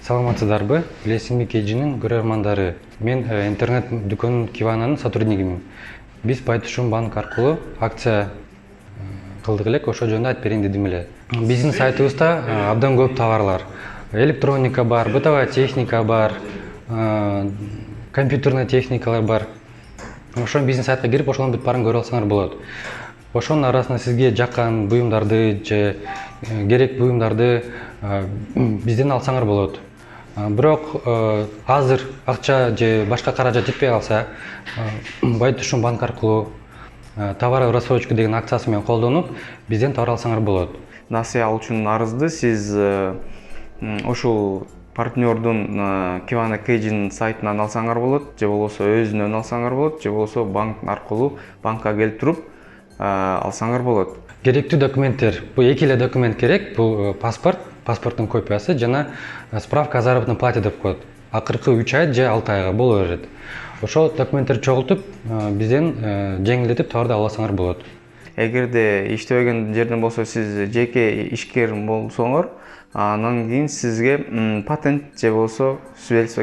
Саламатсыздарбы? Билесизби KG'nin көрөрмандары. Мен интернет дүкөнүн Кивананын сотруднигимин. Биз Байтушун банк аркылуу акция кылдык элек, ошо жөнүндө айтып берейин дедим эле. Биздин сайтыбызда абдан көп товарлар. Электроника бар, бытовая техника бар, компьютерный техникалар бар. Ошо биздин сайтка кирип, ошонун бүт баарын көрө алсаңар болот. Ошонун арасында сизге жаккан буюмдарды же керек буюмдарды бизден алсаңар болот. Бирок азыр акча же башка каражат жетпей калса, Байтушун банк аркылуу товар рассрочка деген акциясы менен колдонуп, бизден товар алсаңар болот. Насыя алуучунун арызды сиз ушул партнердун Кивана KG'nin сайтынан алсаңар болот, же болбосо өзүнөн алсаңар болот, же болбосо банк аркылуу банкка келип туруп алсаңар болот. Керектүү документтер, бул эки эле документ керек, бул паспорттун копиясы жана справка о заработной плате деп коет. Акыркы 3 ай же 6 айга боло берет. Ошол документтерди чогултуп, бизден жеңилдетип товарды ала алсаңар болот. Эгерде иштебеген жерден болсо, сиз жеке ишкер болсоңор, анан кийин сизге патент же болбосо свидетельство